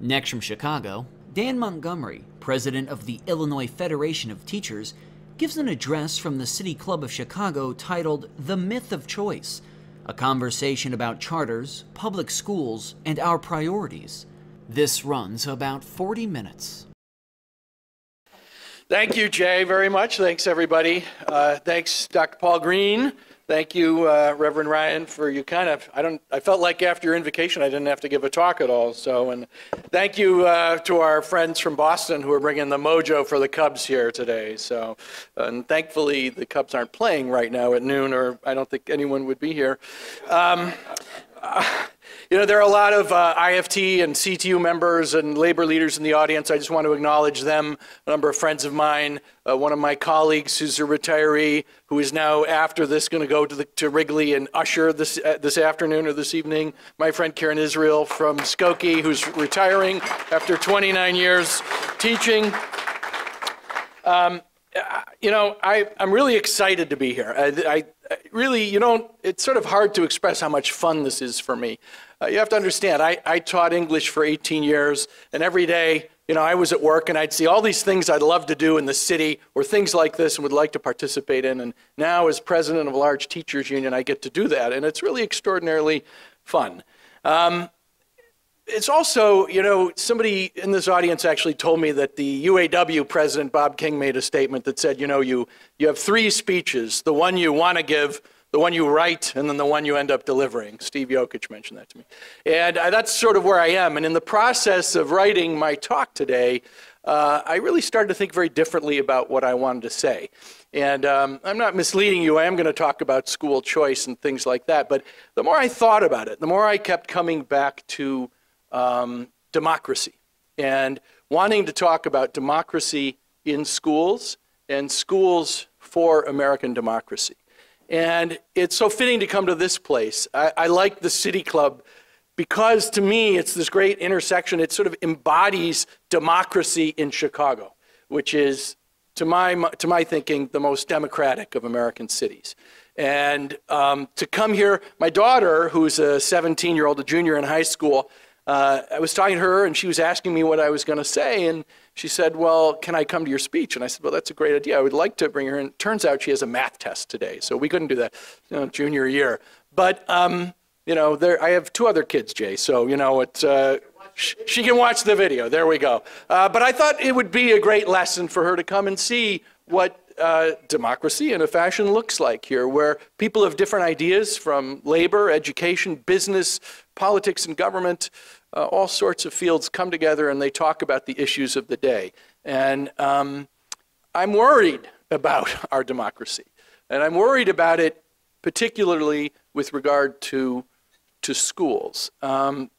Next from Chicago, Dan Montgomery, president of the Illinois Federation of Teachers, gives an address from the City Club of Chicago titled The Myth of Choice, a conversation about charters, public schools, and our priorities. This runs about 40 minutes. Thank you, Jay, very much. Thanks, everybody. Thanks, Dr. Paul Green. Thank you, Reverend Ryan, for you I felt like after your invocation I didn't have to give a talk at all. So, and thank you to our friends from Boston who are bringing the mojo for the Cubs here today. So, and thankfully the Cubs aren't playing right now at noon, or I don't think anyone would be here. You know, there are a lot of IFT and CTU members and labor leaders in the audience. I just want to acknowledge them, a number of friends of mine, one of my colleagues who's a retiree, who is now, after this, going to go to Wrigley and usher this afternoon or this evening. My friend Karen Israel from Skokie, who's retiring after 29 years teaching. You know, I'm really excited to be here. I really, it's sort of hard to express how much fun this is for me. You have to understand, I taught English for 18 years, and every day, I was at work and I'd see all these things I'd love to do in the city, or things like this and would like to participate in. And now, as president of a large teachers union, I get to do that, and it's really extraordinarily fun. It's also, somebody in this audience actually told me that the UAW president, Bob King, made a statement that said, you have three speeches: the one you want to give, the one you write, and then the one you end up delivering. Steve Jokic mentioned that to me. And that's sort of where I am. And in the process of writing my talk today, I really started to think very differently about what I wanted to say. And I'm not misleading you. I am going to talk about school choice and things like that. But the more I thought about it, the more I kept coming back to democracy, and wanting to talk about democracy in schools and schools for American democracy. And it's so fitting to come to this place. I like the City Club because, to me, it's this great intersection. It sort of embodies democracy in Chicago, which is, to my thinking, the most democratic of American cities. And to come here, my daughter, who's a 17-year-old, a junior in high school, I was talking to her, and she was asking me what I was going to say, and she said, well, can I come to your speech? And I said, well, that's a great idea. I would like to bring her in. Turns out she has a math test today, so we couldn't do that, junior year. But, I have two other kids, Jay, so, she can watch the video. There we go. But I thought it would be a great lesson for her to come and see what democracy in a fashion looks like here, where people have different ideas from labor, education, business, politics and government, all sorts of fields come together and they talk about the issues of the day. And I'm worried about our democracy. And I'm worried about it particularly with regard to schools.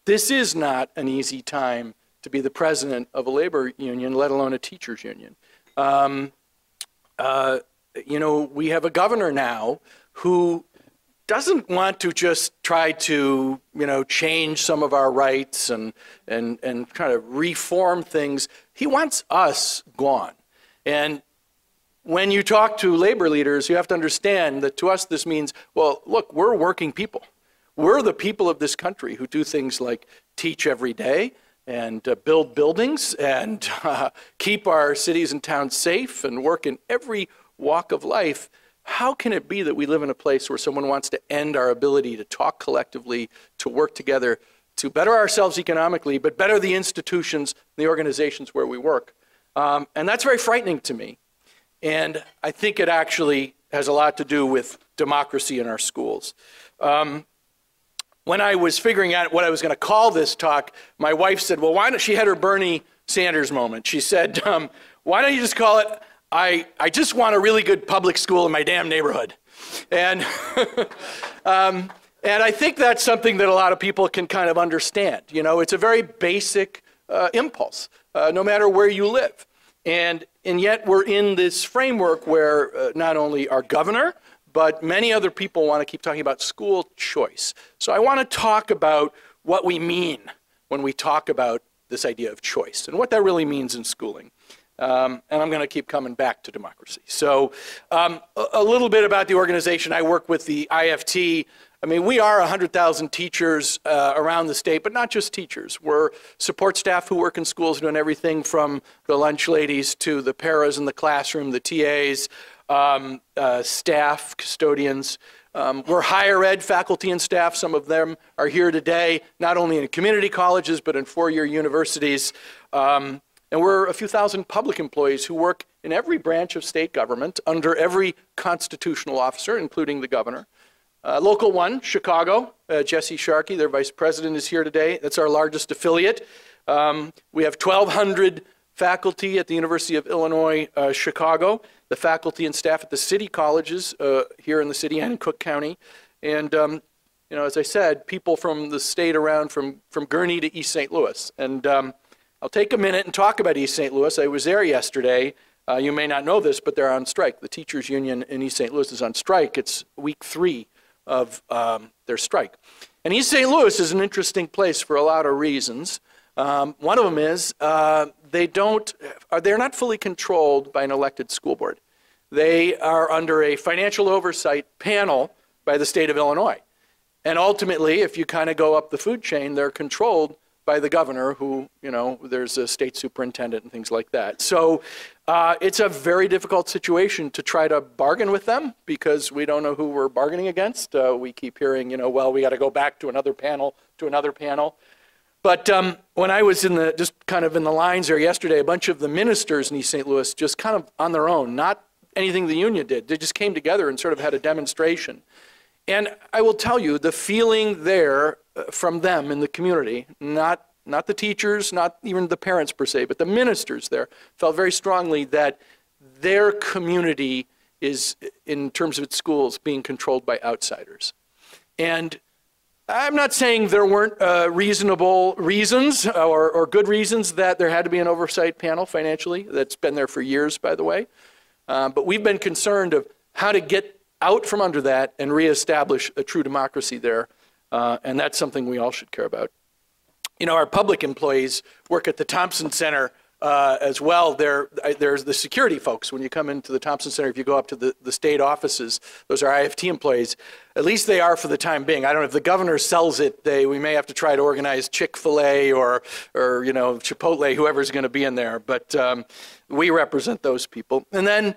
This is not an easy time to be the president of a labor union, let alone a teachers union. We have a governor now who doesn't want to just try to, change some of our rights and kind of reform things. He wants us gone. And when you talk to labor leaders, you have to understand that to us this means, well, look, we're working people. We're the people of this country who do things like teach every day and build buildings and keep our cities and towns safe and work in every walk of life. How can it be that we live in a place where someone wants to end our ability to talk collectively, to work together, to better ourselves economically, but better the institutions, the organizations where we work? And that's very frightening to me. And I think it actually has a lot to do with democracy in our schools. When I was figuring out what I was going to call this talk, my wife said, well, why don't she had her Bernie Sanders moment. She said, why don't you just call it, I just want a really good public school in my damn neighborhood. And, and I think that's something that a lot of people can kind of understand. It's a very basic impulse, no matter where you live. And yet we're in this framework where not only our governor, but many other people want to keep talking about school choice. So I want to talk about what we mean when we talk about this idea of choice and what that really means in schooling. And I'm going to keep coming back to democracy. So a little bit about the organization. I work with the IFT. I mean, we are 100,000 teachers around the state, but not just teachers. We're support staff who work in schools doing everything from the lunch ladies to the paras in the classroom, the TAs, staff, custodians. We're higher ed faculty and staff. Some of them are here today, not only in community colleges, but in four-year universities. And we're a few thousand public employees who work in every branch of state government under every constitutional officer, including the governor. Local 1, Chicago, Jesse Sharkey, their vice president, is here today. That's our largest affiliate. We have 1,200 faculty at the University of Illinois, Chicago, the faculty and staff at the city colleges here in the city and in Cook County. And, you know, as I said, people from the state around from Gurnee to East St. Louis. And I'll take a minute and talk about East St. Louis. I was there yesterday. You may not know this, but they're on strike. The teachers union in East St. Louis is on strike. It's week 3 of their strike. And East St. Louis is an interesting place for a lot of reasons. One of them is they're not fully controlled by an elected school board. They are under a financial oversight panel by the state of Illinois. And ultimately, if you kind of go up the food chain, they're controlled by the governor who, you know, there's a state superintendent and things like that. So it's a very difficult situation to try to bargain with them because we don't know who we're bargaining against. We keep hearing, you know, well, we got to go back to another panel, But when I was just kind of in the lines there yesterday, a bunch of the ministers in East St. Louis just kind of on their own, not anything the union did. They just came together and sort of had a demonstration. And I will tell you, the feeling there from them in the community, not the teachers, not even the parents per se, but the ministers there felt very strongly that their community is, in terms of its schools, being controlled by outsiders. And I'm not saying there weren't reasonable reasons or good reasons that there had to be an oversight panel financially. That's been there for years, by the way. But we've been concerned of how to get out from under that and reestablish a true democracy there. And that's something we all should care about. You know, our public employees work at the Thompson Center as well. There's the security folks. When you come into the Thompson Center, if you go up to the state offices, those are IFT employees. At least they are for the time being. I don't know if the governor sells it. We may have to try to organize Chick-fil-A or you know, Chipotle, whoever's going to be in there. But we represent those people. And then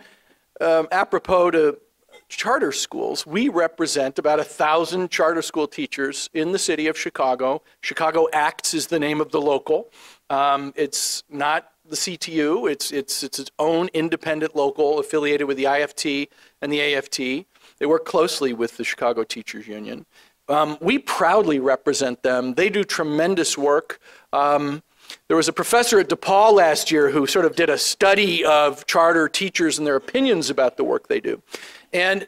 apropos to charter schools, we represent about 1,000 charter school teachers in the city of Chicago. Chicago Acts is the name of the local. It's not the CTU. It's its own independent local affiliated with the IFT and the AFT. They work closely with the Chicago Teachers Union. We proudly represent them. They do tremendous work. There was a professor at DePaul last year who sort of did a study of charter teachers and their opinions about the work they do. And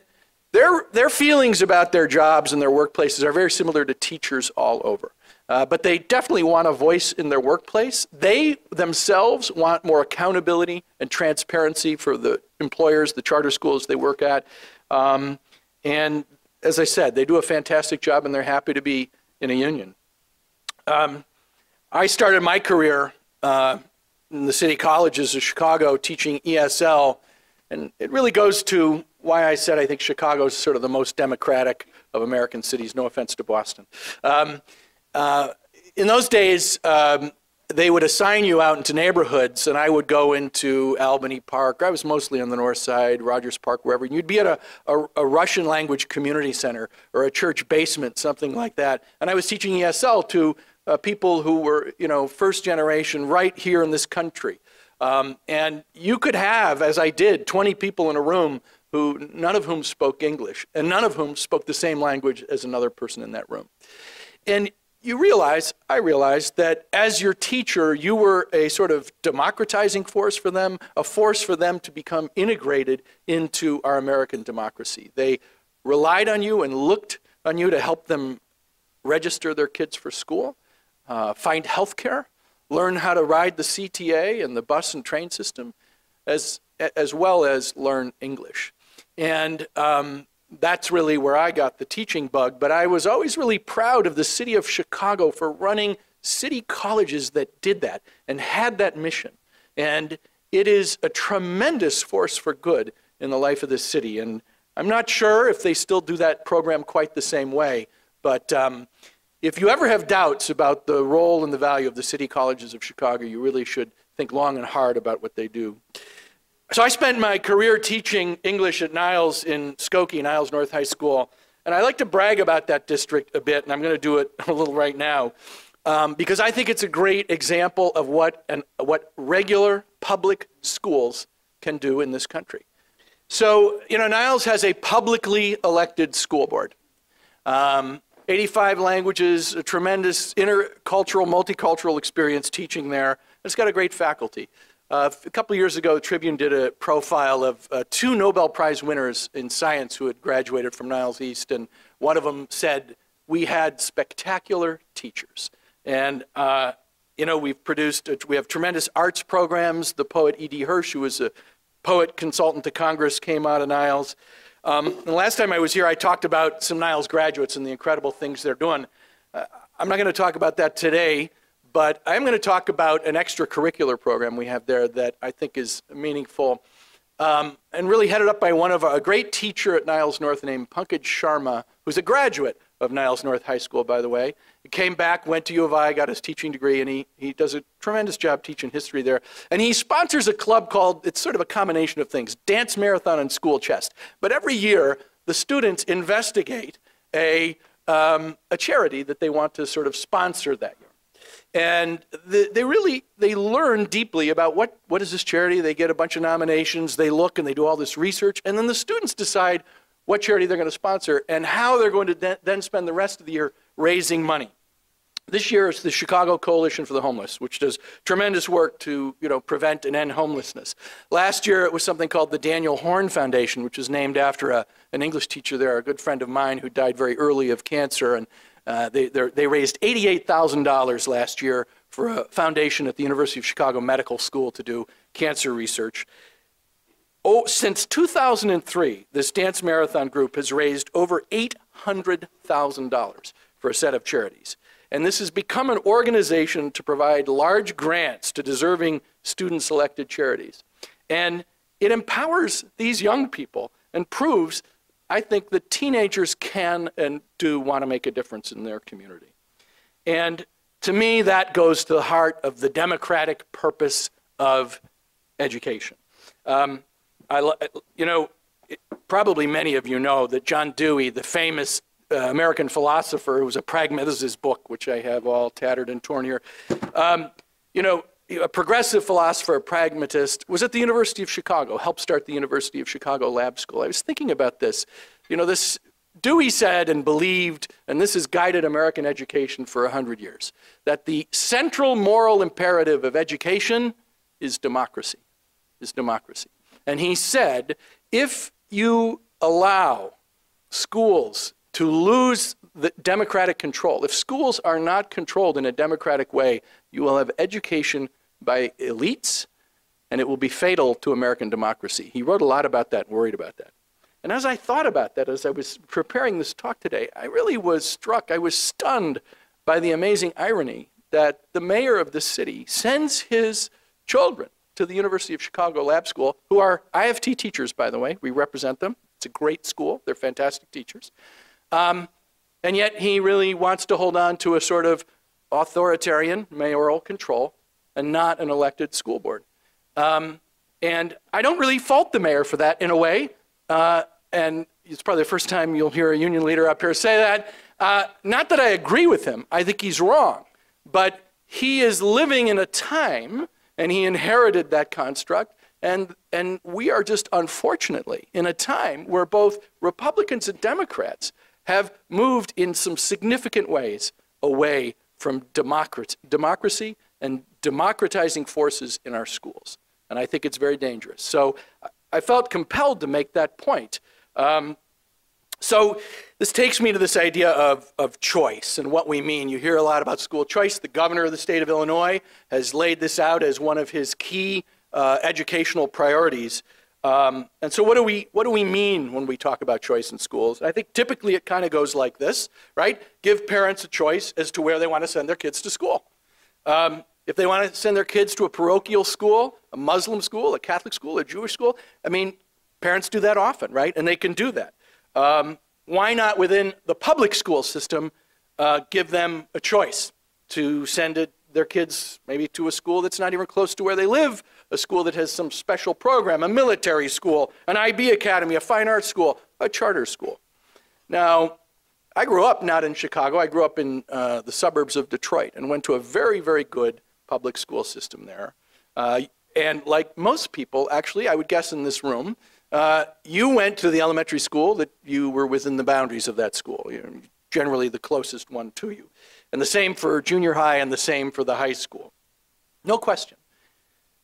their feelings about their jobs and their workplaces are very similar to teachers all over. But they definitely want a voice in their workplace. They themselves want more accountability and transparency for the employers, the charter schools they work at. And as I said, they do a fantastic job and they're happy to be in a union. I started my career in the city colleges of Chicago teaching ESL, and it really goes to why I said I think Chicago is sort of the most democratic of American cities, no offense to Boston. In those days, they would assign you out into neighborhoods, and I would go into Albany Park. I was mostly on the north side, Rogers Park, wherever. And you'd be at a Russian language community center or a church basement, something like that. And I was teaching ESL to people who were, you know, first generation right here in this country. And you could have, as I did, 20 people in a room who none of whom spoke English and none of whom spoke the same language as another person in that room. And I realized that as your teacher, you were a sort of democratizing force for them, a force for them to become integrated into our American democracy. They relied on you and looked on you to help them register their kids for school, find health care, learn how to ride the CTA and the bus and train system, as well as learn English. And that's really where I got the teaching bug. But I was always really proud of the city of Chicago for running city colleges that did that and had that mission. And it is a tremendous force for good in the life of this city. And I'm not sure if they still do that program quite the same way. But if you ever have doubts about the role and the value of the city colleges of Chicago, you really should think long and hard about what they do. So I spent my career teaching English at Niles in Skokie, Niles North High School. And I like to brag about that district a bit, and I'm going to do it a little right now, because I think it's a great example of what regular public schools can do in this country. So, you know, Niles has a publicly elected school board. 85 languages, a tremendous intercultural, multicultural experience teaching there. It's got a great faculty. A couple of years ago, the Tribune did a profile of 2 Nobel Prize winners in science who had graduated from Niles East, and one of them said, "We had spectacular teachers." And you know, we have tremendous arts programs. The poet E.D. Hirsch, who was a poet consultant to Congress, came out of Niles. The last time I was here, I talked about some Niles graduates and the incredible things they're doing. I'm not going to talk about that today, but I'm going to talk about an extracurricular program we have there that I think is meaningful, and really headed up by a great teacher at Niles North named Pankaj Sharma, who's a graduate of Niles North High School, by the way. He came back, went to U of I, got his teaching degree, and he does a tremendous job teaching history there. And he sponsors a club called, it's sort of a combination of things, Dance Marathon and School Chest. But every year, the students investigate a charity that they want to sort of sponsor that year. And they learn deeply about what is this charity. They get a bunch of nominations, they look and they do all this research, and then the students decide what charity they're going to sponsor and how they're going to then spend the rest of the year raising money. This year it's the Chicago Coalition for the Homeless, which does tremendous work to, you know, prevent and end homelessness. Last year it was something called the Daniel Horn Foundation, which is named after an English teacher there, a good friend of mine who died very early of cancer. And they raised $88,000 last year for a foundation at the University of Chicago Medical School to do cancer research. Since 2003, this Dance Marathon group has raised over $800,000 for a set of charities. And this has become an organization to provide large grants to deserving student-selected charities. And it empowers these young people and proves, I think, that teenagers can and do want to make a difference in their community. And to me, that goes to the heart of the democratic purpose of education. You know, probably many of you know that John Dewey, the famous American philosopher who was a pragmatist, this is his book, which I have all tattered and torn here. You know, a progressive philosopher, a pragmatist, was at the University of Chicago, helped start the University of Chicago Lab School. I was thinking about this. You know, this Dewey said and believed, and this has guided American education for 100 years, that the central moral imperative of education is democracy, And he said, if you allow schools to lose the democratic control, if schools are not controlled in a democratic way, you will have education by elites, and it will be fatal to American democracy. He wrote a lot about that and worried about that. And as I thought about that, as I was preparing this talk today, I really was struck, I was stunned by the amazing irony that the mayor of the city sends his children to the University of Chicago Lab School, who are IFT teachers, by the way. We represent them. It's a great school. They're fantastic teachers. And yet he really wants to hold on to a sort of authoritarian mayoral control and not an elected school board. And I don't really fault the mayor for that in a way. And it's probably the first time you'll hear a union leader up here say that. Not that I agree with him. I think he's wrong. But he is living in a time, and he inherited that construct. And we are just, unfortunately, in a time where both Republicans and Democrats have moved in some significant ways away from democracy and democratizing forces in our schools. And I think it's very dangerous. So I felt compelled to make that point. So this takes me to this idea of choice and what we mean. You hear a lot about school choice. The governor of the state of Illinois has laid this out as one of his key educational priorities. And so what do we mean when we talk about choice in schools? I think typically it kind of goes like this, right? Give parents a choice as to where they want to send their kids to school. If they want to send their kids to a parochial school, a Muslim school, a Catholic school, a Jewish school, I mean, parents do that often, right? And they can do that. why not within the public school system give them a choice to send their kids maybe to a school that's not even close to where they live, a school that has some special program, a military school, an IB academy, a fine arts school, a charter school. Now, I grew up not in Chicago. I grew up in the suburbs of Detroit and went to a very, very good public school system there. And like most people, actually, I would guess in this room, you went to the elementary school that you were within the boundaries of that school, generally the closest one to you. And the same for junior high and the same for the high school. No question.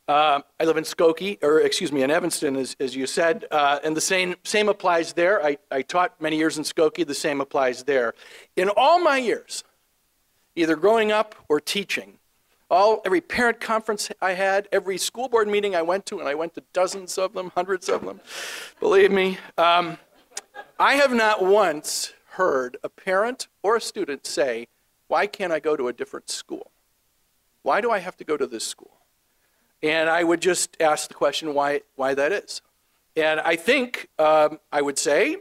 I live in Skokie, or excuse me, in Evanston, as you said, and the same applies there. I taught many years in Skokie, the same applies there. In all my years, either growing up or teaching, every parent conference I had, every school board meeting I went to, and I went to dozens of them, hundreds of them, believe me, I have not once heard a parent or a student say, why can't I go to a different school? Why do I have to go to this school? And I would just ask the question why that is. And I think I would say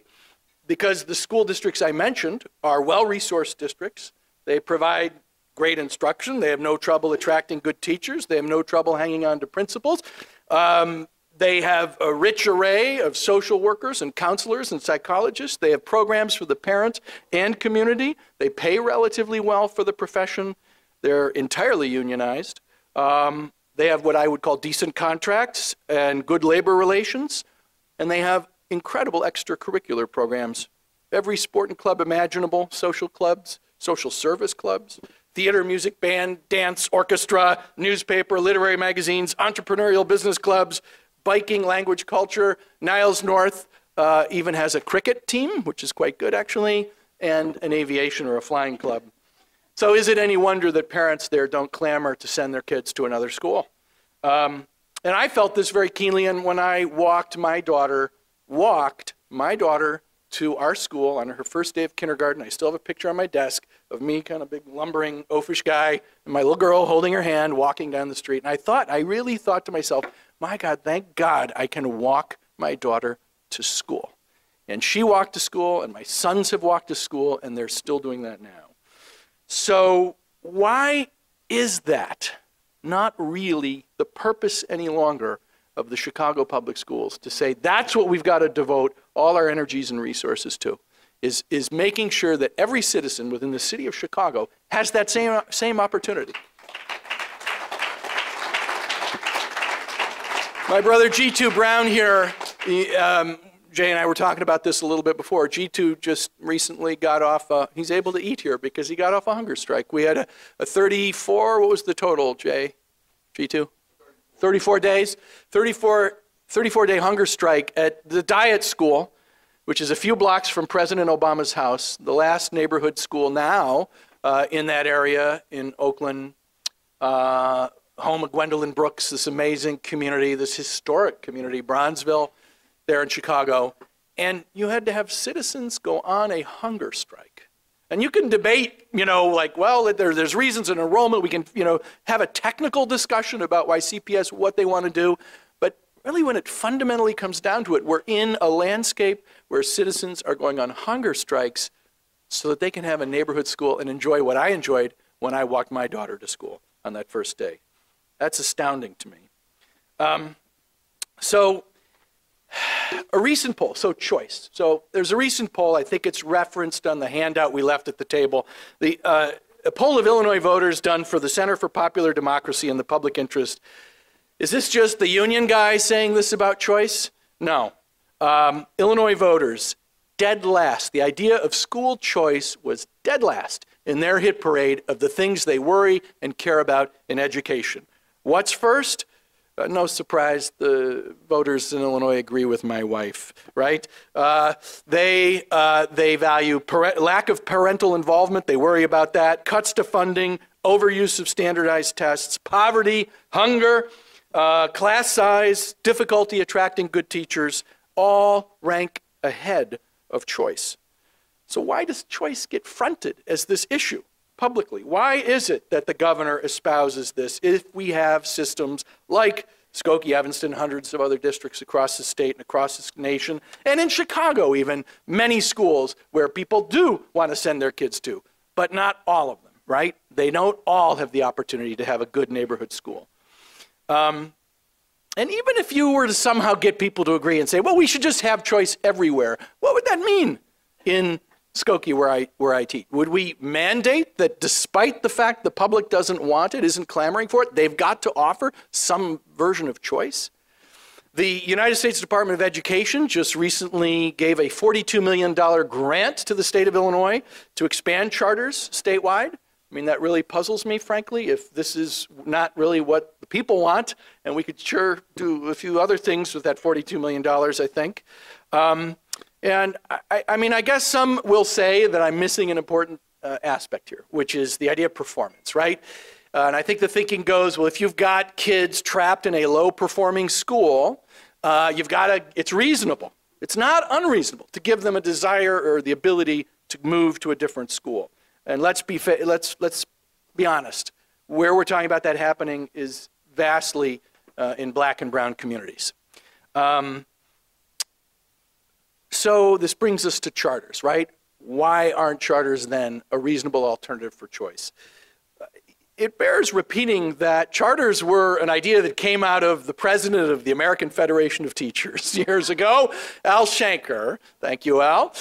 because the school districts I mentioned are well-resourced districts. They provide great instruction. They have no trouble attracting good teachers. They have no trouble hanging on to principals. They have a rich array of social workers and counselors and psychologists. They have programs for the parent and community. They pay relatively well for the profession. They're entirely unionized. They have what I would call decent contracts and good labor relations. And they have incredible extracurricular programs. Every sport and club imaginable, social clubs, social service clubs, theater, music, band, dance, orchestra, newspaper, literary magazines, entrepreneurial business clubs, biking, language, culture. Niles North even has a cricket team, which is quite good actually, and an aviation or a flying club. So is it any wonder that parents there don't clamor to send their kids to another school? And I felt this very keenly when I walked my daughter to our school on her first day of kindergarten. I still have a picture on my desk of me, kind of big lumbering oafish guy, and my little girl holding her hand, walking down the street. And I really thought to myself, my God, thank God I can walk my daughter to school. And she walked to school, and my sons have walked to school, and they're still doing that now. So why is that not really the purpose any longer of the Chicago Public Schools, to say that's what we've got to devote all our energies and resources to, is making sure that every citizen within the city of Chicago has that same opportunity. My brother G2 Brown here, Jay and I were talking about this a little bit before. G2 just recently got off, he's able to eat here because he got off a hunger strike. We had a 34, what was the total, Jay? G2? 34 days, 34-day hunger strike at the Diet School, which is a few blocks from President Obama's house, the last neighborhood school now in that area in Oakland, home of Gwendolyn Brooks, this amazing community, this historic community, Bronzeville, there in Chicago. And you had to have citizens go on a hunger strike. And you can debate, like, well, there's reasons in enrollment. We can, have a technical discussion about why CPS, what they want to do. But really, when it fundamentally comes down to it, we're in a landscape where citizens are going on hunger strikes so that they can have a neighborhood school and enjoy what I enjoyed when I walked my daughter to school on that first day. That's astounding to me. So a recent poll, choice. So there's a recent poll, I think it's referenced on the handout we left at the table. A poll of Illinois voters done for the Center for Popular Democracy and the Public Interest. Is this just the union guy saying this about choice? No. Illinois voters, dead last. The idea of school choice was dead last in their hit parade of the things they worry and care about in education. What's first? No surprise, the voters in Illinois agree with my wife, right? They value lack of parental involvement. They worry about that. Cuts to funding, overuse of standardized tests, poverty, hunger, class size, difficulty attracting good teachers, all rank ahead of choice. So why does choice get fronted as this issue publicly? Why is it that the governor espouses this if we have systems like Skokie, Evanston, hundreds of other districts across the state and across this nation, and in Chicago even, many schools where people do want to send their kids to, but not all of them, right? They don't all have the opportunity to have a good neighborhood school. And even if you were to somehow get people to agree and say, well, we should just have choice everywhere, what would that mean in Skokie, where I teach? Would we mandate that despite the fact the public doesn't want it, isn't clamoring for it, they've got to offer some version of choice? The United States Department of Education just recently gave a $42 million grant to the state of Illinois to expand charters statewide. I mean, that really puzzles me, frankly, if this is not really what the people want, and we could sure do a few other things with that $42 million, I think. And I mean, I guess some will say that I'm missing an important aspect here, which is the idea of performance, right? And I think the thinking goes, well, if you've got kids trapped in a low-performing school, it's reasonable. It's not unreasonable to give them a desire or the ability to move to a different school. And let's be honest. Where we're talking about that happening is vastly in black and brown communities. So this brings us to charters, right? Why aren't charters then a reasonable alternative for choice? It bears repeating that charters were an idea that came out of the president of the American Federation of Teachers years ago, Al Shanker. Thank you, Al.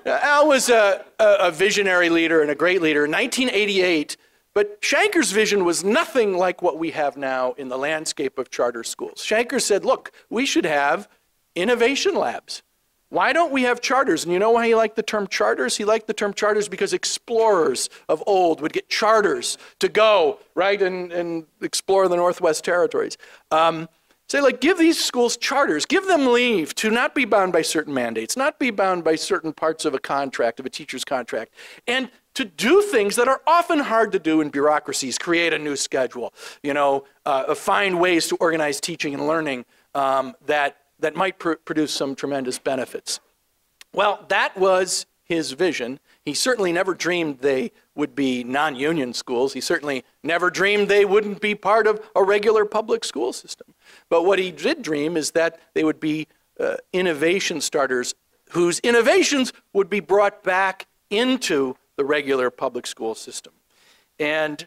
Al was a visionary leader and a great leader in 1988, but Shanker's vision was nothing like what we have now in the landscape of charter schools. Shanker said, look, we should have innovation labs. Why don't we have charters? And you know why he liked the term charters? He liked the term charters because explorers of old would get charters to go, right, and explore the Northwest Territories. Say, like, give these schools charters. Give them leave to not be bound by certain mandates, not be bound by certain parts of a contract, of a teacher's contract, and to do things that are often hard to do in bureaucracies, create a new schedule, you know, find ways to organize teaching and learning that might produce some tremendous benefits. Well, that was his vision. He certainly never dreamed they would be non-union schools. He certainly never dreamed they wouldn't be part of a regular public school system. But what he did dream is that they would be innovation starters whose innovations would be brought back into the regular public school system. And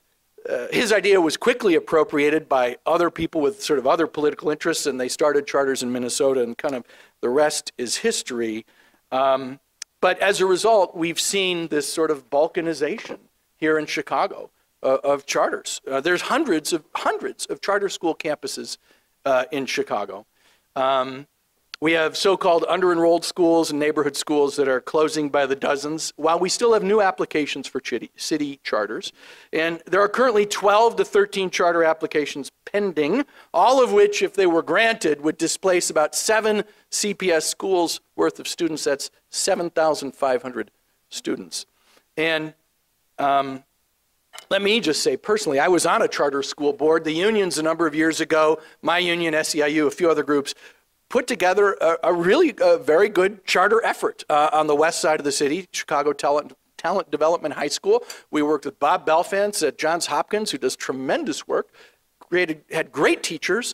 his idea was quickly appropriated by other people with sort of other political interests, and they started charters in Minnesota, and kind of the rest is history. But as a result, we've seen this sort of balkanization here in Chicago of charters. There's hundreds of charter school campuses in Chicago. We have so-called under-enrolled schools and neighborhood schools that are closing by the dozens, while we still have new applications for city charters. And there are currently 12 to 13 charter applications pending, all of which, if they were granted, would displace about 7 CPS schools worth of students. That's 7,500 students. And let me just say personally, I was on a charter school board. The unions a number of years ago, my union, SEIU, a few other groups, put together a really very good charter effort on the west side of the city, Chicago Talent Development High School. We worked with Bob Belfance at Johns Hopkins, who does tremendous work, had great teachers,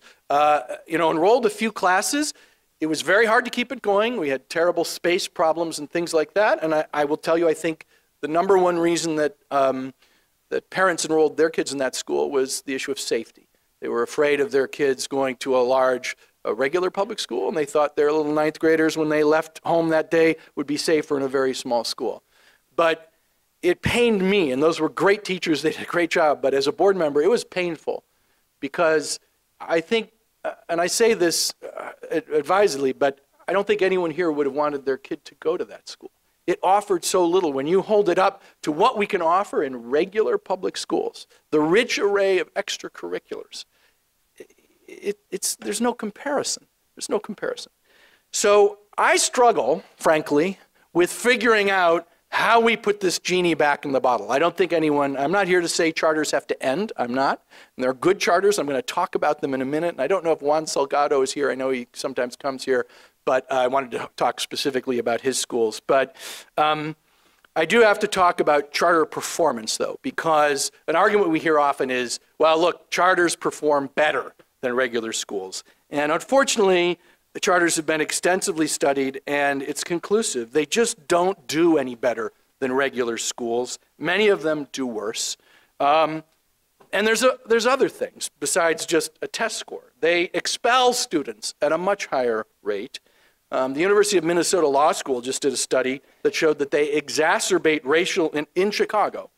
you know, enrolled a few classes. It was very hard to keep it going. We had terrible space problems and things like that. And I will tell you, I think the number one reason that, that parents enrolled their kids in that school was the issue of safety. They were afraid of their kids going to a regular public school, and they thought their little ninth graders, when they left home that day, would be safer in a very small school. But it pained me, and those were great teachers, they did a great job, but as a board member, it was painful because I think, and I say this advisedly, but I don't think anyone here would have wanted their kid to go to that school. It offered so little. When you hold it up to what we can offer in regular public schools, the rich array of extracurriculars, there's no comparison. There's no comparison. So I struggle, frankly, with figuring out how we put this genie back in the bottle. I don't think anyone, I'm not here to say charters have to end. I'm not. And they're good charters. I'm going to talk about them in a minute. And I don't know if Juan Salgado is here. I know he sometimes comes here. But I wanted to talk specifically about his schools. But I do have to talk about charter performance, though, because an argument we hear often is, well, look, charters perform better than regular schools. And unfortunately, the charters have been extensively studied, and it's conclusive. They just don't do any better than regular schools. Many of them do worse. And there's other things besides just a test score. They expel students at a much higher rate. The University of Minnesota Law School just did a study that showed that they exacerbate in Chicago,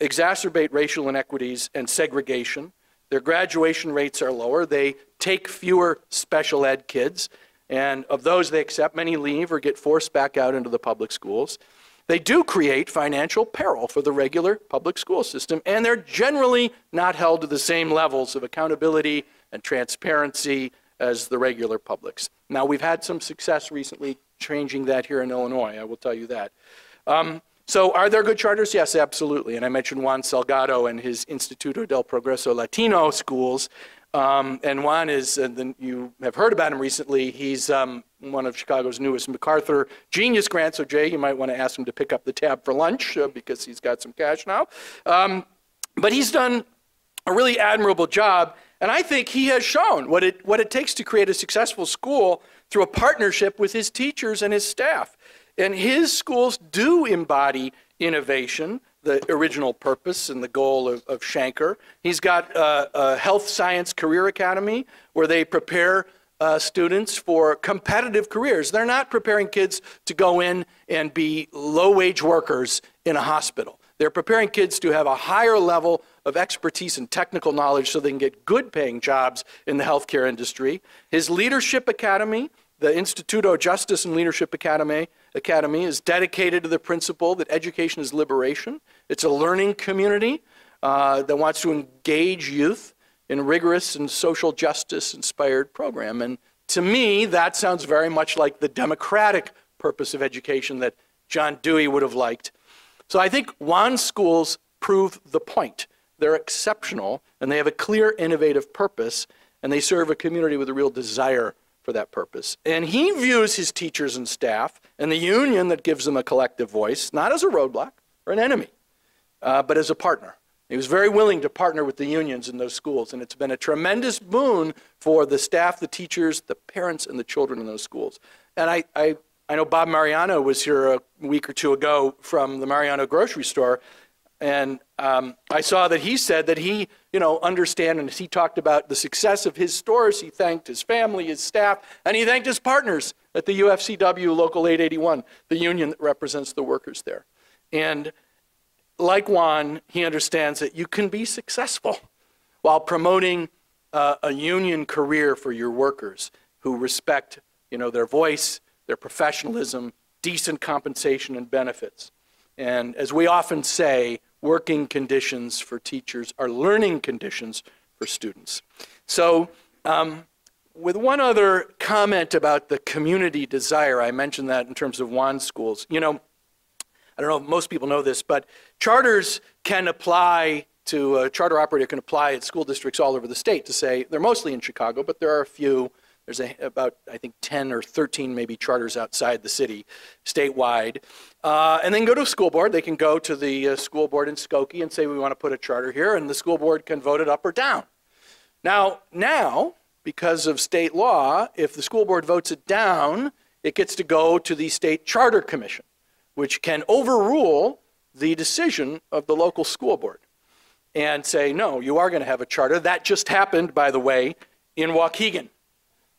exacerbate racial inequities and segregation. Their graduation rates are lower. They take fewer special ed kids, and of those they accept, many leave or get forced back out into the public schools. They do create financial peril for the regular public school system, and they're generally not held to the same levels of accountability and transparency as the regular publics. Now, we've had some success recently changing that here in Illinois, I will tell you that. So are there good charters? Yes, absolutely. And I mentioned Juan Salgado and his Instituto del Progreso Latino schools. And Juan is, you have heard about him recently, he's one of Chicago's newest MacArthur Genius Grants. So Jay, you might want to ask him to pick up the tab for lunch because he's got some cash now. But he's done a really admirable job. And I think he has shown what it takes to create a successful school through a partnership with his teachers and his staff. And his schools do embody innovation, the original purpose and the goal of Shanker. He's got a health science career academy where they prepare students for competitive careers. They're not preparing kids to go in and be low-wage workers in a hospital. They're preparing kids to have a higher level of expertise and technical knowledge so they can get good paying jobs in the healthcare industry. His leadership academy, the Instituto Justice and Leadership Academy is dedicated to the principle that education is liberation. It's a learning community that wants to engage youth in a rigorous and social justice inspired program. And to me, that sounds very much like the democratic purpose of education that John Dewey would have liked. So I think Juan's schools prove the point. They're exceptional, and they have a clear, innovative purpose, and they serve a community with a real desire for that purpose. And he views his teachers and staff and the union that gives them a collective voice, not as a roadblock or an enemy, but as a partner. He was very willing to partner with the unions in those schools, and it's been a tremendous boon for the staff, the teachers, the parents, and the children in those schools. And I know Bob Mariano was here a week or two ago from the Mariano grocery store, and I saw that he said that he, understand, and as he talked about the success of his stores, he thanked his family, his staff, and he thanked his partners at the UFCW Local 881, the union that represents the workers there. And like Juan, he understands that you can be successful while promoting a union career for your workers who respect, their voice, their professionalism, decent compensation and benefits. And as we often say, working conditions for teachers are learning conditions for students. So with one other comment about the community desire, I mentioned that in terms of Juan's schools. I don't know if most people know this, but charters can apply to, a charter operator can apply at school districts all over the state to say, they're mostly in Chicago, but there are a few. There's about, I think, 10 or 13 maybe charters outside the city, statewide. And then go to a school board. They can go to the school board in Skokie and say, we want to put a charter here, and the school board can vote it up or down. Now, because of state law, if the school board votes it down, it gets to go to the state charter commission, which can overrule the decision of the local school board and say, no, you are going to have a charter. That just happened, by the way, in Waukegan.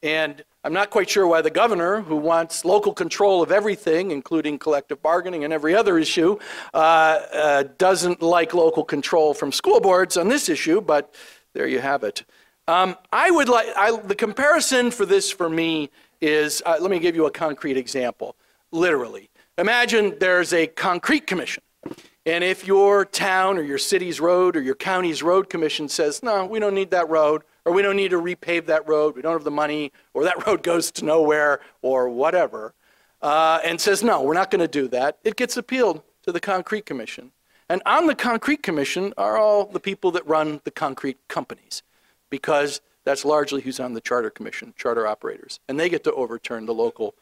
And I'm not quite sure why the governor, who wants local control of everything, including collective bargaining and every other issue, doesn't like local control from school boards on this issue, but there you have it. The comparison for this for me is, let me give you a concrete example, literally. Imagine there's a concrete commission. And if your town or your city's road or your county's road commission says, no, we don't need that road, or we don't need to repave that road, we don't have the money, or that road goes to nowhere, or whatever, and says, no, we're not going to do that, it gets appealed to the Concrete Commission. And on the Concrete Commission are all the people that run the concrete companies, because that's largely who's on the Charter Commission, charter operators, and they get to overturn the local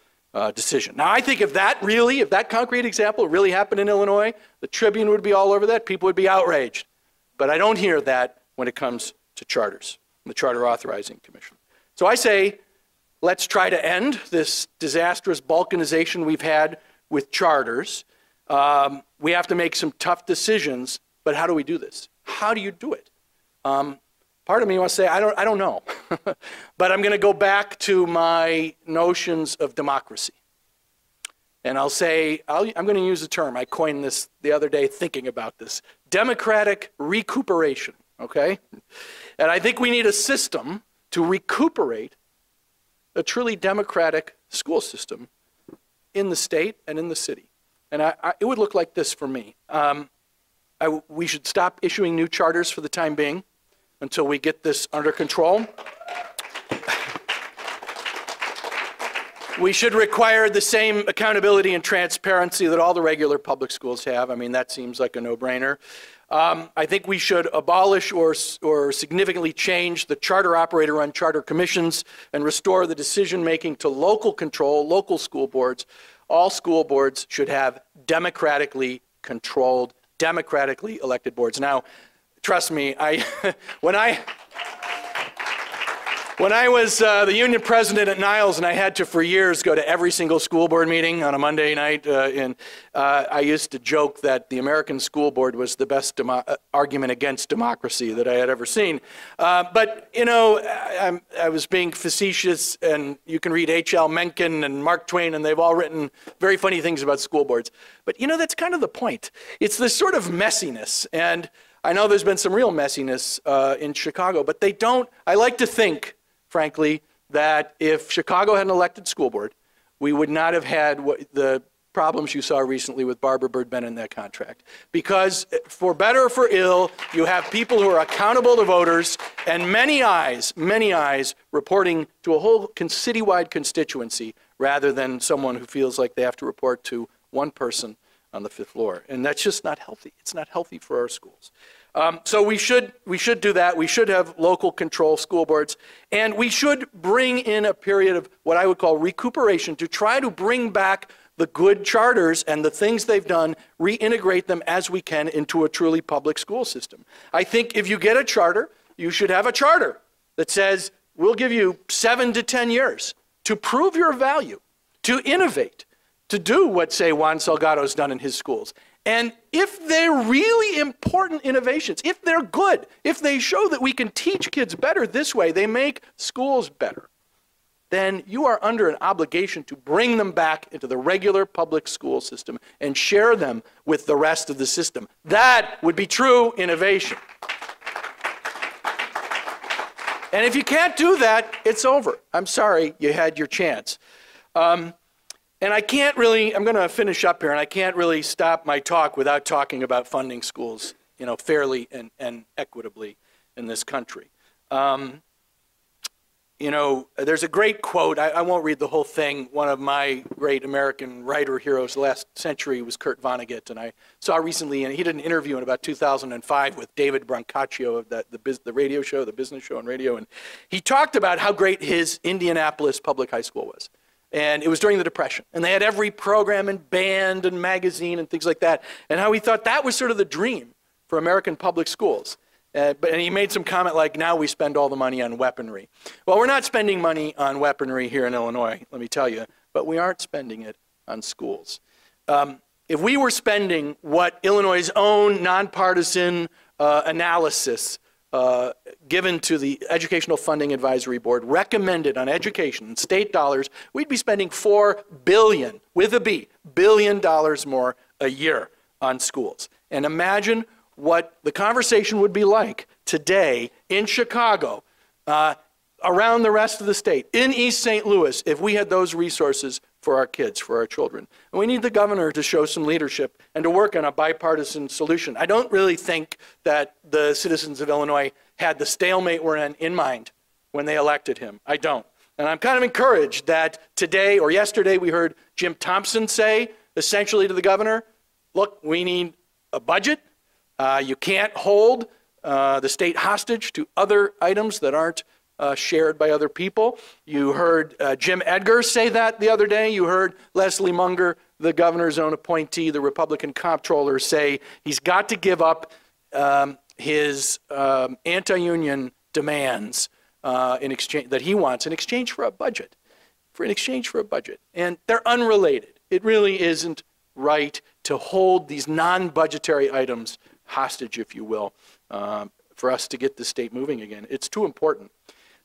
decision. Now, I think if that concrete example really happened in Illinois, the Tribune would be all over that, people would be outraged. But I don't hear that when it comes to charters. the Charter Authorizing Commission. So I say, let's try to end this disastrous balkanization we've had with charters. We have to make some tough decisions, but how do we do this? How do you do it? Part of me wants to say, I don't know. But I'm going to go back to my notions of democracy. And I'll say, I'm going to use a term. I coined this the other day thinking about this. Democratic recuperation, okay? And I think we need a system to recuperate a truly democratic school system in the state and in the city. And it would look like this for me. We should stop issuing new charters for the time being until we get this under control. We should require the same accountability and transparency that all the regular public schools have. I mean, that seems like a no-brainer. I think we should abolish or significantly change the charter operator-run charter commissions and restore the decision-making to local control, local school boards. All school boards should have democratically controlled, democratically elected boards. Now, trust me, when I was the union president at Niles, and I had to for years go to every single school board meeting on a Monday night, I used to joke that the American school board was the best argument against democracy that I had ever seen. But, you know, I was being facetious, and you can read H.L. Mencken and Mark Twain, and they've all written very funny things about school boards. But, you know, that's kind of the point. It's this sort of messiness, and I know there's been some real messiness in Chicago, but they don't, I like to think, frankly, that if Chicago had an elected school board, we would not have had the problems you saw recently with Barbara Byrd-Bennett in that contract. Because for better or for ill, you have people who are accountable to voters and many eyes reporting to a whole citywide constituency rather than someone who feels like they have to report to one person on the fifth floor. And that's just not healthy. It's not healthy for our schools. So we should do that. We should have local control school boards. And we should bring in a period of what I would call recuperation to try to bring back the good charters and the things they've done, reintegrate them as we can into a truly public school system. I think if you get a charter, you should have a charter that says, we'll give you 7 to 10 years to prove your value, to innovate, to do what, say, Juan Salgado's done in his schools. And if they're really important innovations, if they're good, if they show that we can teach kids better this way, they make schools better, then you are under an obligation to bring them back into the regular public school system and share them with the rest of the system. That would be true innovation. And if you can't do that, it's over. I'm sorry, you had your chance. And I can't really, I'm going to finish up here, and I can't really stop my talk without talking about funding schools, you know, fairly and equitably in this country. You know, there's a great quote, I won't read the whole thing. One of my great American writer heroes last century was Kurt Vonnegut, and I saw recently, and he did an interview in about 2005 with David Brancaccio of the radio show, the business show on radio, and he talked about how great his Indianapolis public high school was. And it was during the Depression. And they had every program and band and magazine and things like that. And how he thought that was sort of the dream for American public schools. And he made some comment like, now we spend all the money on weaponry. Well, we're not spending money on weaponry here in Illinois, let me tell you. But we aren't spending it on schools. If we were spending what Illinois' own nonpartisan analysis given to the Educational Funding Advisory Board recommended on education and state dollars, we'd be spending $4 billion, with a B, $billion more a year on schools. And imagine what the conversation would be like today in Chicago, around the rest of the state, in East St. Louis, if we had those resources for our kids, for our children. And we need the governor to show some leadership and to work on a bipartisan solution. I don't really think that the citizens of Illinois had the stalemate we're in mind when they elected him. I don't. And I'm kind of encouraged that today or yesterday we heard Jim Thompson say essentially to the governor, look, we need a budget. You can't hold the state hostage to other items that aren't shared by other people. You heard Jim Edgar say that the other day. You heard Leslie Munger, the governor's own appointee, the Republican comptroller, say he's got to give up his anti-union demands in exchange, that he wants in exchange for a budget, And they're unrelated. It really isn't right to hold these non-budgetary items hostage, if you will, for us to get the state moving again. It's too important.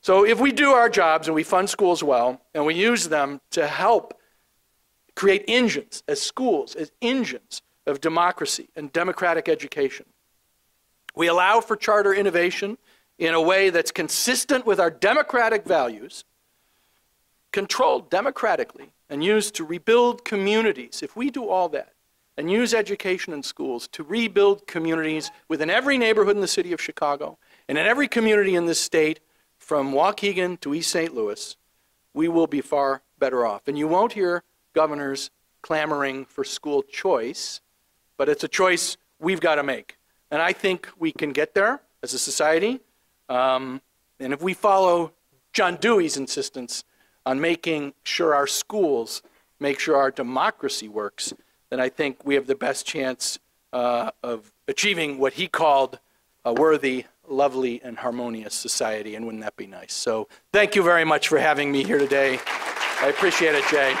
So if we do our jobs and we fund schools well, and we use them to help create engines as schools, as engines of democracy and democratic education, we allow for charter innovation in a way that's consistent with our democratic values, controlled democratically, and used to rebuild communities. If we do all that and use education in schools to rebuild communities within every neighborhood in the city of Chicago and in every community in this state, from Waukegan to East St. Louis, we will be far better off. And you won't hear governors clamoring for school choice, but it's a choice we've got to make. And I think we can get there as a society. And if we follow John Dewey's insistence on making sure our schools make sure our democracy works, then I think we have the best chance of achieving what he called a worthy, lovely, and harmonious society. And wouldn't that be nice? So thank you very much for having me here today. I appreciate it, Jay.